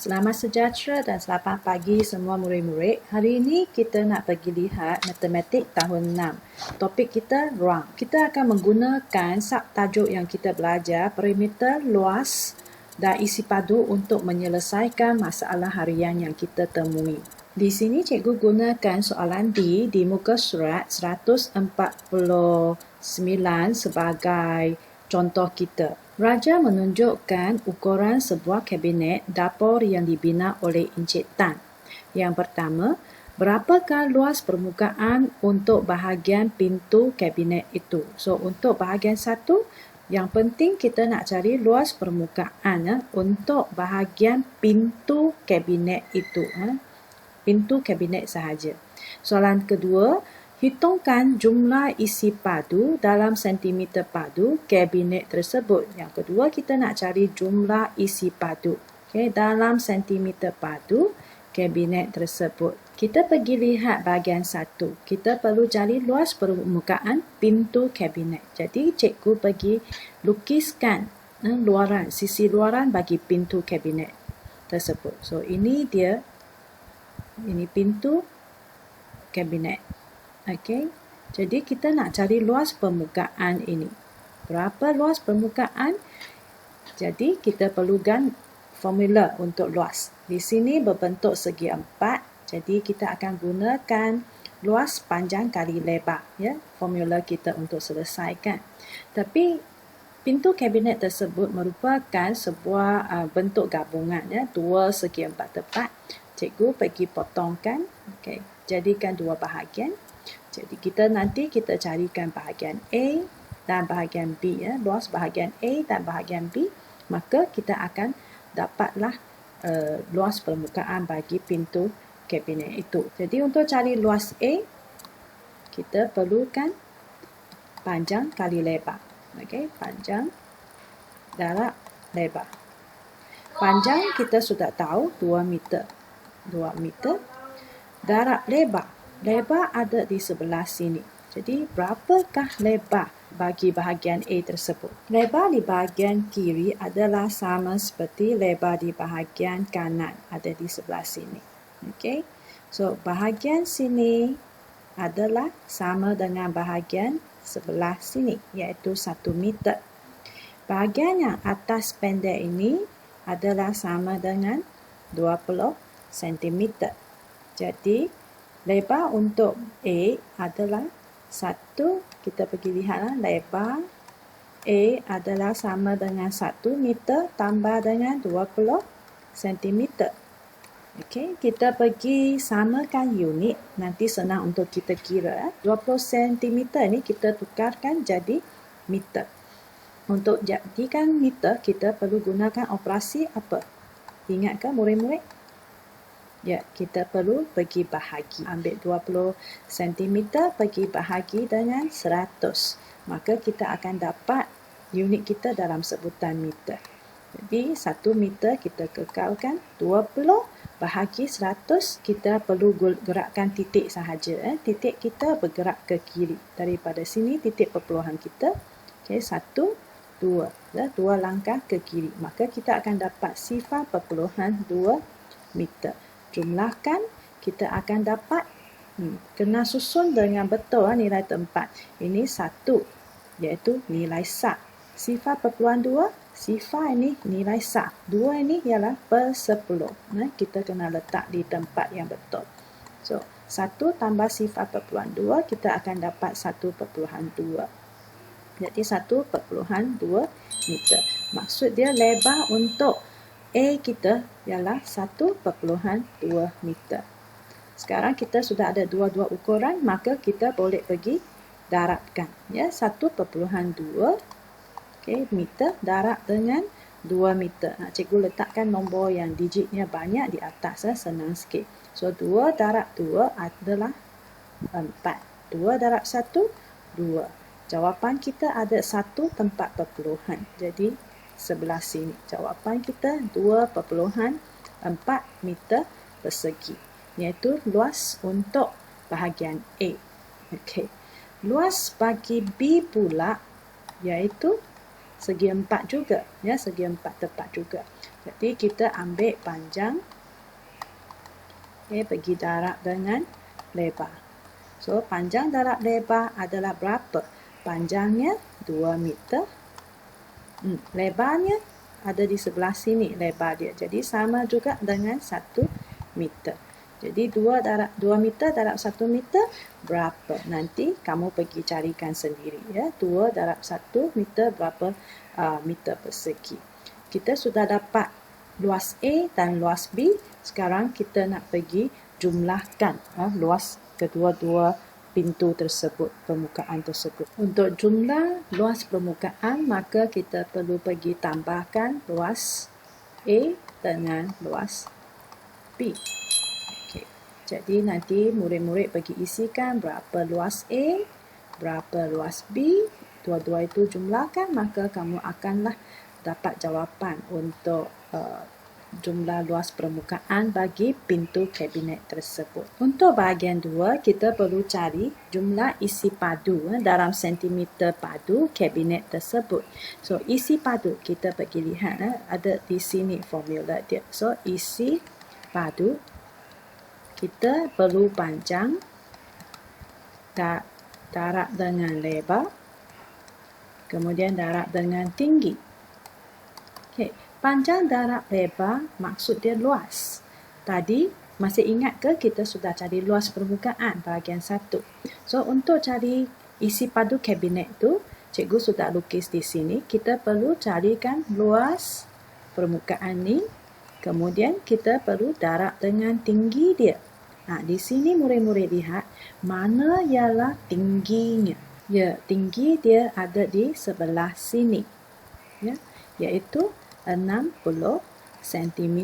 Selamat sejahtera dan selamat pagi semua murid-murid. Hari ini kita nak pergi lihat matematik tahun 6. Topik kita ruang. Kita akan menggunakan subtajuk yang kita belajar, perimeter, luas dan isi padu untuk menyelesaikan masalah harian yang kita temui. Di sini cikgu gunakan soalan di muka surat 149 sebagai contoh kita. Raja menunjukkan ukuran sebuah kabinet dapur yang dibina oleh Encik Tan. Yang pertama, berapakah luas permukaan untuk bahagian pintu kabinet itu? So, untuk bahagian satu, yang penting kita nak cari luas permukaan untuk bahagian pintu kabinet itu. Pintu kabinet sahaja. Soalan kedua, hitungkan jumlah isi padu dalam sentimeter padu kabinet tersebut. Yang kedua, kita nak cari jumlah isi padu dalam sentimeter padu kabinet tersebut. Kita pergi lihat bahagian satu. Kita perlu cari luas permukaan pintu kabinet. Jadi, cikgu pergi lukiskan luaran, sisi luaran bagi pintu kabinet tersebut. So, ini dia. Ini pintu kabinet. Okey. Jadi kita nak cari luas permukaan ini. Berapa luas permukaan? Jadi kita perlukan formula untuk luas. Di sini berbentuk segi 4. Jadi kita akan gunakan luas panjang kali lebar, formula kita untuk selesaikan. Tapi pintu kabinet tersebut merupakan sebuah bentuk gabungan, 2 segi 4 tepat. Cikgu pergi potongkan, jadikan 2 bahagian. Jadi nanti kita carikan bahagian A dan bahagian B, luas bahagian A dan bahagian B, maka kita akan dapatlah luas permukaan bagi pintu kabinet itu. Jadi untuk cari luas A, kita perlukan panjang kali lebar. Panjang darab lebar. Panjang kita sudah tahu 2 meter. 2 meter. Darab lebar. Lebar ada di sebelah sini. Jadi, berapakah lebar bagi bahagian A tersebut? Lebar di bahagian kiri adalah sama seperti lebar di bahagian kanan, ada di sebelah sini. Okey. So, bahagian sini adalah sama dengan bahagian sebelah sini, iaitu 1 meter. Bahagian yang atas pendek ini adalah sama dengan 20 cm. Jadi, lebar untuk A adalah 1, kita pergi lihatlah, lebar A adalah sama dengan 1 meter tambah dengan 20 cm. Okey, kita pergi samakan unit, nanti senang untuk kita kira. 20 cm ni kita tukarkan jadi meter. Untuk jadikan meter, kita perlu gunakan operasi apa? Ingatkan murid-murid? Ya, kita perlu pergi bahagi. Ambil 20 cm pergi bahagi dengan 100. Maka kita akan dapat unit kita dalam sebutan meter. Jadi, 1 meter kita kekalkan. 20 bahagi 100, kita perlu gerakkan titik sahaja. Titik kita bergerak ke kiri. Daripada sini, titik perpuluhan kita. 1, 2. 2 langkah ke kiri. Maka kita akan dapat 0.2 meter. Jumlahkan, kita akan dapat kena susun dengan betul nilai tempat. Ini 1, iaitu nilai sah. 0.2, sifar ini nilai sah. 2 ini ialah per 10. Kita kena letak di tempat yang betul. So, 1 tambah 0.2, kita akan dapat 1.2. Jadi 1.2 meter. Maksud dia lebar untuk A kita ialah 1.2 meter. Sekarang kita sudah ada dua-dua ukuran, maka kita boleh pergi darabkan. 1.2 meter darab dengan 2 meter. Cikgu letakkan nombor yang digitnya banyak di atas, senang sikit. So, 2 darab 2 adalah 4. 2 darab 1, 2. Jawapan kita ada 1 tempat perpuluhan. Jadi, sebelah sini. Jawapan kita 2.4 meter persegi. Iaitu luas untuk bahagian A. Okey. Luas bagi B pula iaitu segi 4 juga. Segi 4 tepat juga. Jadi kita ambil panjang, pergi darab dengan lebar. So, panjang darab lebar adalah berapa? Panjangnya 2 meter. Lebarnya ada di sebelah sini, lebar dia. Jadi, sama juga dengan 1 meter. Jadi 2 meter darab 1 meter berapa? Nanti kamu pergi carikan sendiri ya. 2 darab 1 meter berapa meter persegi. Kita sudah dapat luas A dan luas B. Sekarang kita nak pergi jumlahkan luas kedua-dua pintu tersebut, permukaan tersebut. Untuk jumlah luas permukaan, maka kita perlu pergi tambahkan luas A dengan luas B. Jadi nanti murid-murid pergi isikan berapa luas A, berapa luas B, dua-dua itu jumlahkan, maka kamu akanlah dapat jawapan untuk jumlah luas permukaan bagi pintu kabinet tersebut. Untuk bahagian 2, kita perlu cari jumlah isi padu dalam sentimeter padu kabinet tersebut. So, isi padu kita pergi lihat ada di sini formula dia. So, isi padu kita perlu panjang darab dengan lebar, kemudian darab dengan tinggi. Okay. Panjang darab lebar maksud dia luas. Tadi masih ingat ke kita sudah cari luas permukaan bahagian 1. So untuk cari isi padu kabinet tu, cikgu sudah lukis di sini. Kita perlu carikan luas permukaan ni, kemudian kita perlu darab dengan tinggi dia. Di sini murid-murid lihat mana ialah tingginya. Ya, tinggi dia ada di sebelah sini. Ya, iaitu 60 cm.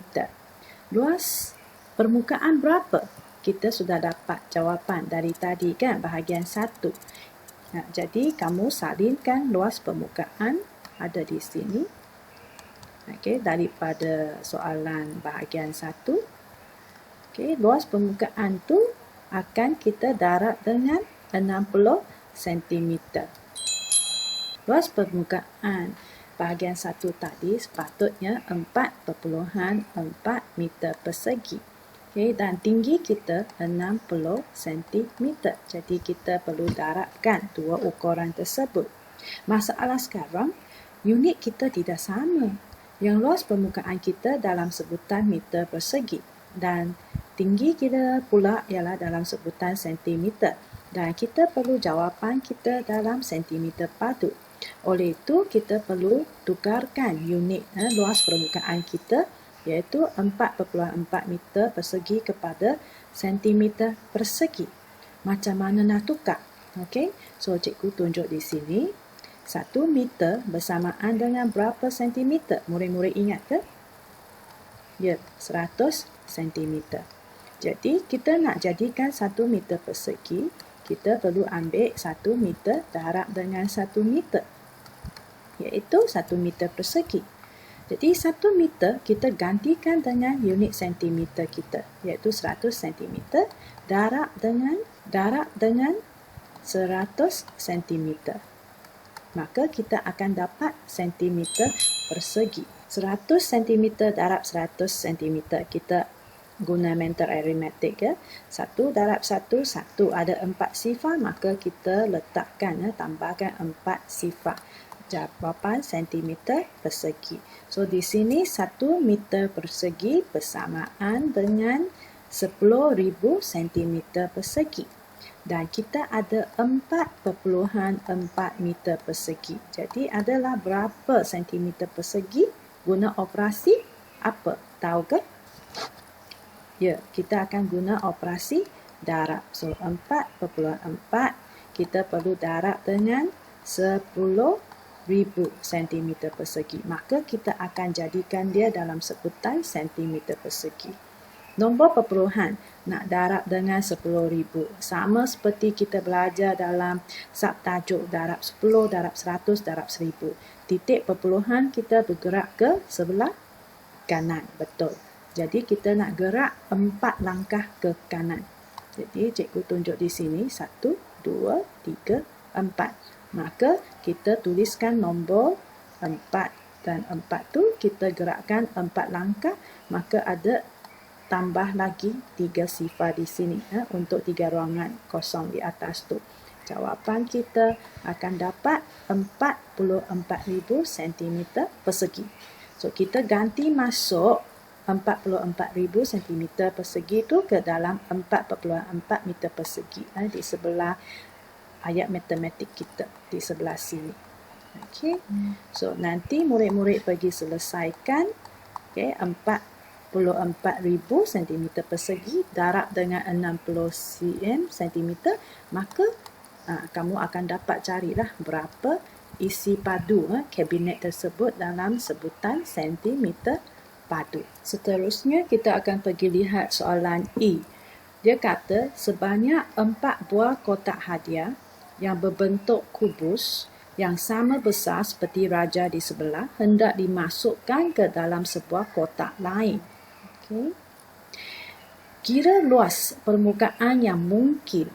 Luas permukaan berapa? Kita sudah dapat jawapan dari tadi kan, bahagian 1. Jadi kamu salinkan luas permukaan ada di sini. Okey, daripada soalan bahagian 1. Okay, luas permukaan tu akan kita darab dengan 60 cm. Luas permukaan bahagian 1 tadi sepatutnya 4.4 meter persegi. Okay, dan tinggi kita 60 cm. Jadi kita perlu darabkan dua ukuran tersebut. Masalah sekarang, unit kita tidak sama. Yang luas permukaan kita dalam sebutan meter persegi. Dan tinggi kita pula ialah dalam sebutan sentimeter. Dan kita perlu jawapan kita dalam sentimeter padu. Oleh itu, kita perlu tukarkan unit luas permukaan kita, iaitu 4.4 meter persegi kepada sentimeter persegi. Macam mana nak tukar? Okey, so cikgu tunjuk di sini. 1 meter bersamaan dengan berapa sentimeter? Murid-murid ingat ke? Ya, 100 cm. Jadi, kita nak jadikan 1 meter persegi, kita perlu ambil 1 meter darab dengan 1 meter. Iaitu 1 meter persegi. Jadi, 1 meter kita gantikan dengan unit sentimeter kita. Iaitu 100 cm darab dengan 100 cm. Maka kita akan dapat sentimeter persegi. 100 cm darab 100 cm. Kita guna mental aritmetik ya. 1 darab 1, 1 ada 4 sifar, maka kita letakkan tambahkan 4 sifar. Jawapan sentimeter persegi. So di sini 1 meter persegi bersamaan dengan 10,000 cm persegi. Dan kita ada 4.4 meter persegi. Jadi adalah berapa sentimeter persegi guna operasi apa? Tahu ke? Ya, kita akan guna operasi darab. So, 4.4 kita perlu darab dengan 10,000 cm persegi. Maka kita akan jadikan dia dalam sebutan centimeter persegi. Nombor perpuluhan nak darab dengan 10,000. Sama seperti kita belajar dalam subtajuk darab 10, darab 100, darab 1000. Titik perpuluhan kita bergerak ke sebelah kanan. Betul. Jadi kita nak gerak 4 langkah ke kanan. Jadi cikgu tunjuk di sini 1, 2, 3, 4. Maka kita tuliskan nombor 4 Dan 4 tu kita gerakkan 4 langkah, maka ada tambah lagi 3 sifar di sini untuk 3 ruangan kosong di atas tu. Jawapan kita akan dapat 44,000 cm persegi. So kita ganti masuk 44,000 cm persegi tu ke dalam 4,4 meter persegi di sebelah ayat matematik kita di sebelah sini. Okey. So nanti murid-murid pergi selesaikan, okey, 44,000 cm persegi darab dengan 60 cm, maka kamu akan dapat carilah berapa isi padu kabinet tersebut dalam sebutan sentimeter padu. Seterusnya kita akan pergi lihat soalan E. Dia kata sebanyak 4 buah kotak hadiah yang berbentuk kubus yang sama besar seperti raja di sebelah hendak dimasukkan ke dalam sebuah kotak lain. Okay. Kira luas permukaan yang mungkin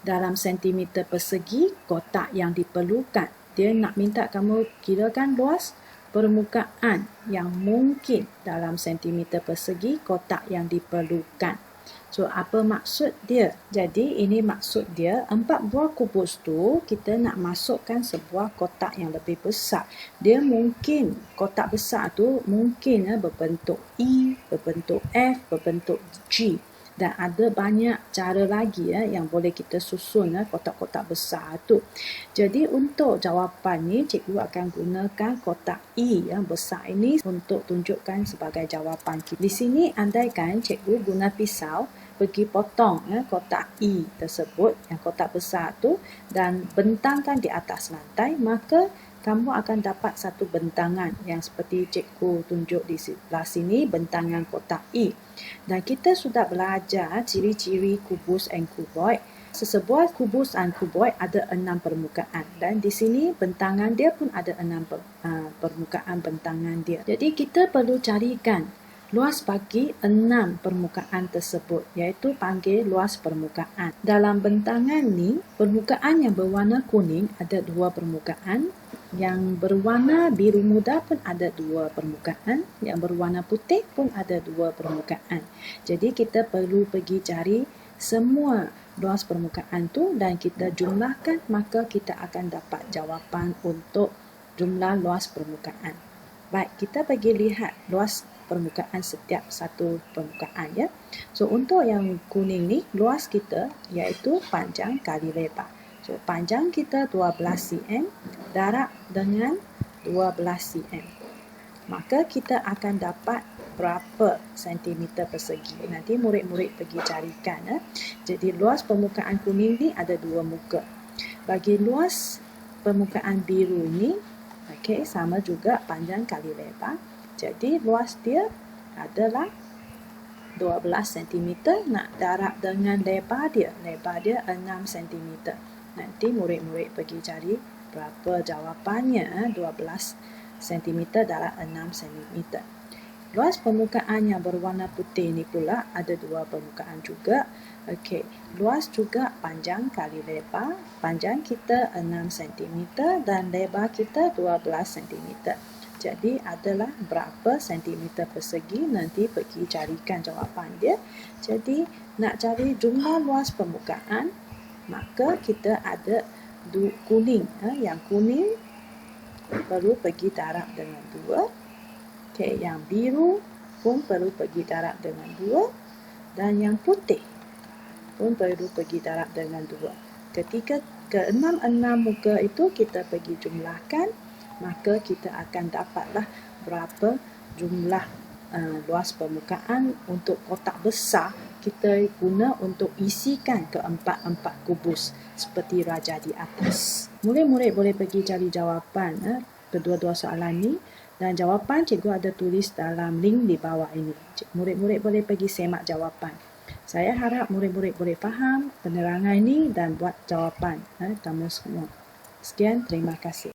dalam sentimeter persegi kotak yang diperlukan. Dia nak minta kamu kirakan luas permukaan yang mungkin dalam sentimeter persegi kotak yang diperlukan. So, apa maksud dia? Jadi, ini maksud dia, 4 buah kubus tu kita nak masukkan sebuah kotak yang lebih besar. Dia mungkin, kotak besar tu mungkin berbentuk E, berbentuk F, berbentuk G. Dan ada banyak cara lagi yang boleh kita susun kotak-kotak besar tu. Jadi untuk jawapan ni, cikgu akan gunakan kotak E yang besar ini untuk tunjukkan sebagai jawapan kita. Di sini andaikan cikgu guna pisau pergi potong kotak E tersebut, yang kotak besar tu, dan bentangkan di atas lantai, maka kamu akan dapat satu bentangan yang seperti cikgu tunjuk di sebelah sini, bentangan kotak E. Dan kita sudah belajar ciri-ciri kubus dan kuboid. Sesebuah kubus dan kuboid ada 6 permukaan, dan di sini bentangan dia pun ada 6 permukaan bentangan dia. Jadi kita perlu carikan luas bagi 6 permukaan tersebut, iaitu panggil luas permukaan. Dalam bentangan ni, permukaan yang berwarna kuning ada 2 permukaan, yang berwarna biru muda pun ada 2 permukaan, yang berwarna putih pun ada 2 permukaan. Jadi kita perlu pergi cari semua luas permukaan tu dan kita jumlahkan, maka kita akan dapat jawapan untuk jumlah luas permukaan. Baik, kita pergi lihat luas permukaan setiap satu permukaan ya. So untuk yang kuning ni, luas kita iaitu panjang kali lebar. So panjang kita 12 cm darab dengan 12 cm. Maka kita akan dapat berapa sentimeter persegi. Nanti murid-murid pergi carikan. Jadi luas permukaan kuning ni ada 2 muka. Bagi luas permukaan biru ni, okey, sama juga panjang kali lebar. Jadi luas dia adalah 12 cm, nak darab dengan lebar dia 6 cm. Nanti murid-murid pergi cari berapa jawapannya, 12 cm darab 6 cm. Luas permukaan yang berwarna putih ni pula ada 2 permukaan juga. Okey, luas juga panjang kali lebar. Panjang kita 6 cm dan lebar kita 12 cm. Jadi adalah berapa sentimeter persegi, nanti pergi carikan jawapan dia. Jadi nak cari jumlah luas permukaan, maka kita ada kuning. Yang kuning perlu pergi darab dengan 2. Okay, yang biru pun perlu pergi darab dengan 2. Dan yang putih pun perlu pergi darab dengan 2. Ketika ke-6 muka itu kita pergi jumlahkan, maka kita akan dapatlah berapa jumlah luas permukaan untuk kotak besar kita guna untuk isikan ke-4 kubus seperti raja di atas. Murid-murid boleh pergi cari jawapan kedua-dua soalan ni, dan jawapan cikgu ada tulis dalam link di bawah ini. Murid-murid boleh pergi semak jawapan. Saya harap murid-murid boleh faham penerangan ini dan buat jawapan kamu semua. Sekian, terima kasih.